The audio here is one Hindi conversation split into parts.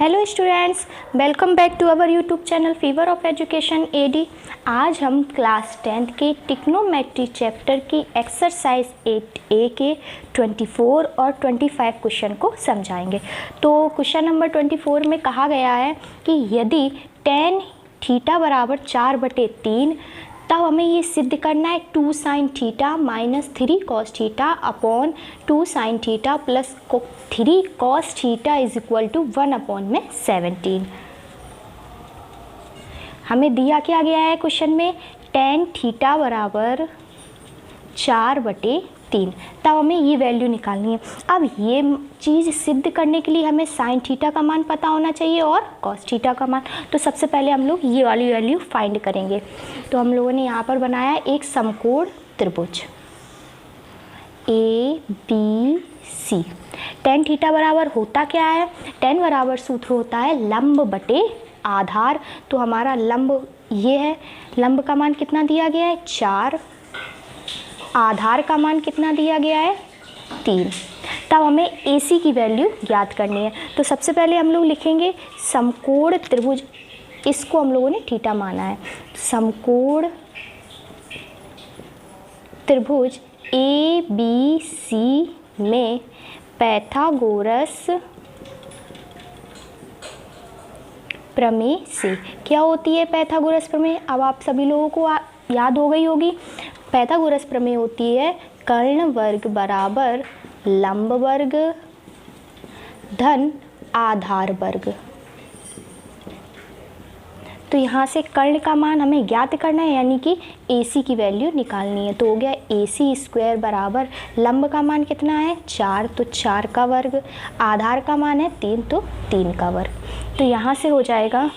Hello students, welcome back to our YouTube channel fever of education AD. आज हम क्लास 10th के टिक्नोमेट्री चैप्टर की एक्सरसाइज 8A के 24 और 25 क्वेश्चन को समझाएंगे। तो क्वेश्चन नंबर 24 में कहा गया है कि यदि tan थीटा बराबर 4/3 तब हमें ये सिद्ध करना है 2 sin theta minus 3 cos theta upon 2 sin theta plus 3 cos theta is equal to 1/17। हमें दिया क्या गया है क्वेश्चन में tan थीटा बराबर 4/3 तब हमें ये वैल्यू निकालनी है। अब ये चीज़ सिद्ध करने के लिए हमें साइन थीटा का मान पता होना चाहिए और कॉस थीटा का मान। तो सबसे पहले हम लोग ये वाली वैल्यू फाइंड करेंगे। तो हम लोगों ने यहाँ पर बनाया एक समकोण त्रिभुज ABC। tan थीटा बराबर होता क्या है? tan बराबर सूत्र होता है लंब बटे आधार। तो हमारा लंब ये है, लंब का मान कितना दिया गया है 4, आधार का मान कितना दिया गया है 3। तब हमें AC की वैल्यू ज्ञात करनी है। तो सबसे पहले हम लोग लिखेंगे समकोण त्रिभुज, इसको हम लोगों ने थीटा माना है। समकोण त्रिभुज ABC में पाइथागोरस प्रमेय से क्या होती है पाइथागोरस प्रमेय? अब आप सभी लोगों को याद हो गई होगी। पाइथागोरस प्रमेय होती है कर्ण वर्ग बराबर लंब वर्ग धन आधार वर्ग। तो यहाँ से कर्ण का मान हमें ज्ञात करना है, यानी कि AC की वैल्यू निकालनी है। तो हो गया AC स्क्वायर बराबर लंब का मान कितना है 4, तो 4 का वर्ग, आधार का मान है 3, तो 3 का वर्ग। तो यहाँ से हो जाएगा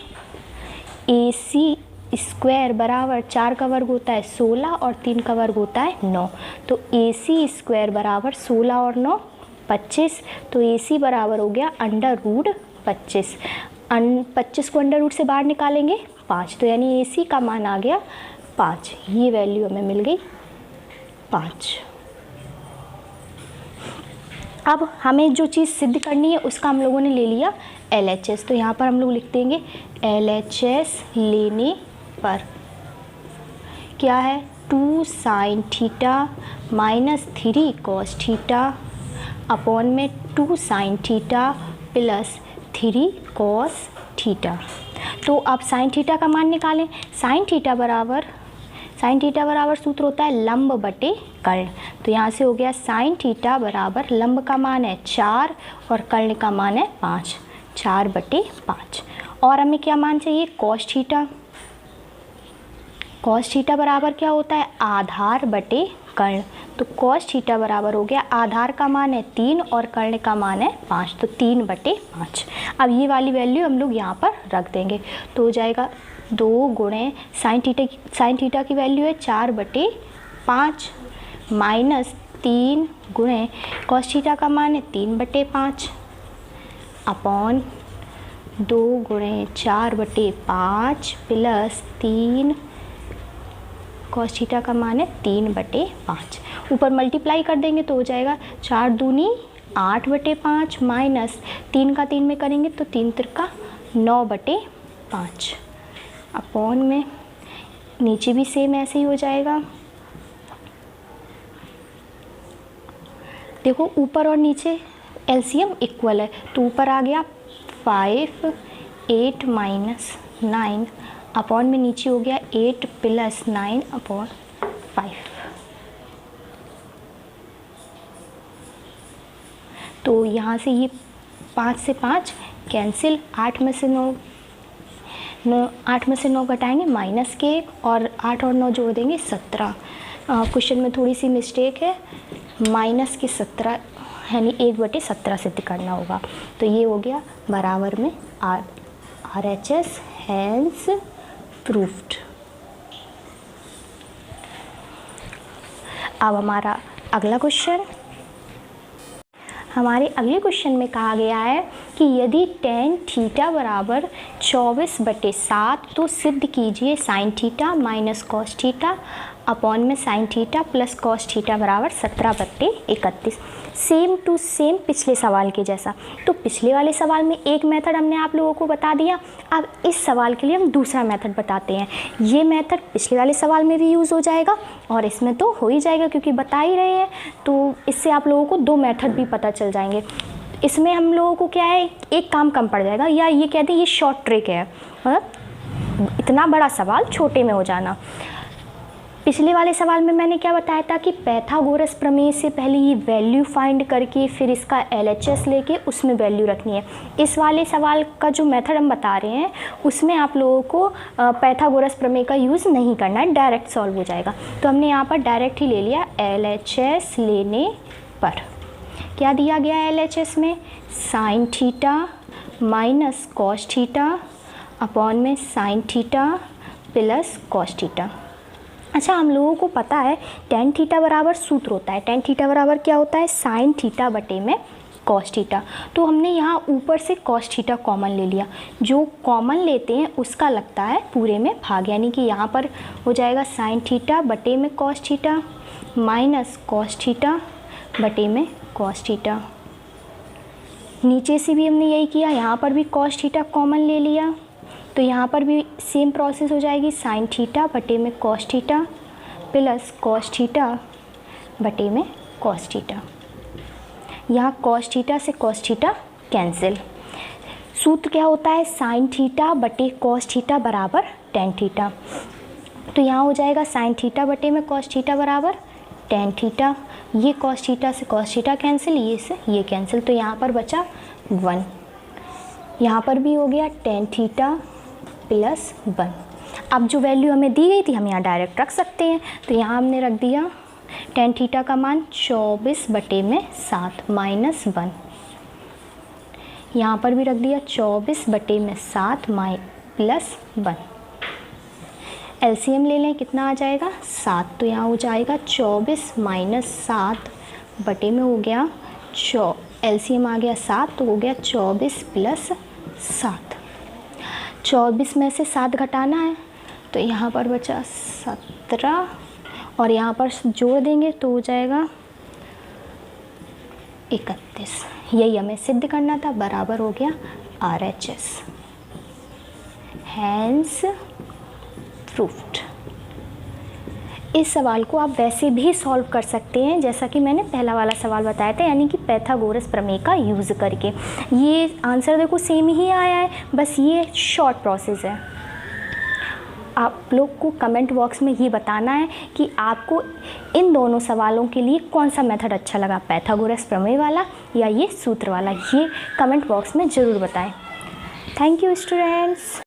AC स्क्वायर बराबर 4 का वर्ग होता है 16 और 3 का वर्ग होता है 9। तो AC स्क्वायर बराबर 16 और 9 25। तो AC बराबर हो गया √25। 25 को अंडर रूट से बाहर निकालेंगे 5, तो यानी AC का मान आ गया 5। ये वैल्यू हमें मिल गई 5। अब हमें जो चीज़ सिद्ध करनी है उसका हम लोगों ने ले लिया LHS। तो यहाँ पर हम लोग लिख देंगे LHS लेने पर क्या है 2 sin theta minus 3 cos theta upon में 2 sin theta plus 3 cos theta. तो अब sin थीटा का मान निकालें। sin थीटा बराबर सूत्र होता है लंब बटे कर्ण। तो यहाँ से हो गया sin थीटा बराबर लंब का मान है 4 और कर्ण का मान है 5, 4/5। और हमें क्या मान चाहिए cos थीटा। cos थीटा बराबर क्या होता है आधार बटे कर्ण। तो cos थीटा बराबर हो गया आधार का मान है 3 और कर्ण का मान है 5, तो 3/5। अब ये वाली वैल्यू हम लोग यहाँ पर रख देंगे। तो हो जाएगा 2 गुणे साइन थीटा की वैल्यू है 4/5 माइनस 3 गुणे cos थीटा का मान है 3/5 अपॉन 2 गुणे 4/5 प्लस 3 cos थीटा का मान है 3/5। ऊपर मल्टीप्लाई कर देंगे तो हो जाएगा 4 दूनी 8/5 माइनस 3 का 3 में करेंगे तो 3 त्रिका 9/5 अपॉन में नीचे भी सेम ऐसे ही हो जाएगा। देखो ऊपर और नीचे LCM इक्वल है, तो ऊपर आ गया 5 8 माइनस 9 अपॉन में नीचे हो गया 8 प्लस 9 अपॉन 5। तो यहाँ से ये 5 से 5 कैंसिल, 8 में से 9 घटाएंगे माइनस के 1 और 8 और 9 जोड़ देंगे 17। क्वेश्चन में थोड़ी सी मिस्टेक है, माइनस के 17 यानी 1/17 सिद्ध करना होगा। तो ये हो गया बराबर में RHS हैंस प्रूफ्ड। अब हमारा अगला क्वेश्चन, हमारे अगले क्वेश्चन में कहा गया है कि यदि tan थीटा बराबर 24/7 तो सिद्ध कीजिए sin theta minus cos theta upon में sine theta plus cos theta बराबर 17/31। सेम टू सेम पिछले सवाल के जैसा। तो पिछले वाले सवाल में एक मेथड हमने आप लोगों को बता दिया, अब इस सवाल के लिए हम दूसरा मेथड बताते हैं। ये मेथड पिछले वाले सवाल में भी यूज़ हो जाएगा और इसमें तो हो ही जाएगा क्योंकि बता ही रहे हैं, तो इससे आप लोगों को दो मेथड भी पता चल जाएंगे। इसमें हम लोगों को क्या है, एक काम कम पड़ जाएगा, या ये कहते हैं ये शॉर्ट ट्रिक है, मतलब इतना बड़ा सवाल छोटे में हो जाना। पिछले वाले सवाल में मैंने क्या बताया था कि पाइथागोरस प्रमेय से पहले ये वैल्यू फाइंड करके फिर इसका LHS लेके उसमें वैल्यू रखनी है। इस वाले सवाल का जो मेथड हम बता रहे हैं उसमें आप लोगों को पाइथागोरस प्रमेय का यूज़ नहीं करना है, डायरेक्ट सॉल्व हो जाएगा। तो हमने यहाँ पर डायरेक्ट ही ले लिया। LHS लेने पर क्या दिया गया है LHS में, sine theta minus cos theta upon में sine theta plus cos theta. अच्छा, हम लोगों को पता है टेन थीटा बराबर सूत्र होता है, टेन थीटा बराबर क्या होता है, साइन थीटा बटे में कॉस थीटा। तो हमने यहाँ ऊपर से कॉस थीटा कॉमन ले लिया, जो कॉमन लेते हैं उसका लगता है पूरे में भाग, यानी कि यहाँ पर हो जाएगा साइन थीटा बटे में cos theta minus cos theta बटे में कॉस थीटा। नीचे से भी हमने यही किया, यहाँ पर भी कॉस थीटा कॉमन ले लिया, तो यहाँ पर भी सेम प्रोसेस हो जाएगी, साइन थीटा बटे में cos theta plus cos theta बटे में कॉस थीटा। यहाँ कॉस थीटा से कॉस थीटा कैंसिल। सूत्र क्या होता है, साइन थीटा बटे कॉस थीटा बराबर टेन थीटा। तो यहाँ हो जाएगा साइन थीटा बटे में कॉस थीटा बराबर टेन थीटा। ये कॉस थीटा से कॉस थीटा कैंसिल, ये से ये कैंसिल, तो यहाँ पर बचा 1। यहाँ पर भी हो गया टेन थीटा प्लस 1। अब जो वैल्यू हमें दी गई थी हम यहाँ डायरेक्ट रख सकते हैं, तो यहाँ हमने रख दिया टेन थीटा का मान 24 बटे में 7 माइनस 1। यहाँ पर भी रख दिया 24 बटे में 7 प्लस 1। LCM ले लें, कितना आ जाएगा 7, तो यहाँ हो जाएगा 24 माइनस 7 बटे में हो गया LCM आ गया 7, तो हो गया 24 प्लस 7। 24 में से 7 घटाना है, तो यहाँ पर बचा 17 और यहाँ पर जोड़ देंगे तो हो जाएगा 31। यही हमें सिद्ध करना था, बराबर हो गया RHS, हैंस प्रूफ्ड। इस सवाल को आप वैसे भी सॉल्व कर सकते हैं जैसा कि मैंने पहला वाला सवाल बताया था, यानी कि पाइथागोरस प्रमेय का यूज़ करके। ये आंसर देखो सेम ही आया है, बस ये शॉर्ट प्रोसेस है। आप लोग को कमेंट बॉक्स में ये बताना है कि आपको इन दोनों सवालों के लिए कौन सा मेथड अच्छा लगा, पाइथागोरस प्रमेय वाला या ये सूत्र वाला। ये कमेंट बॉक्स में ज़रूर बताएं। Thank you students.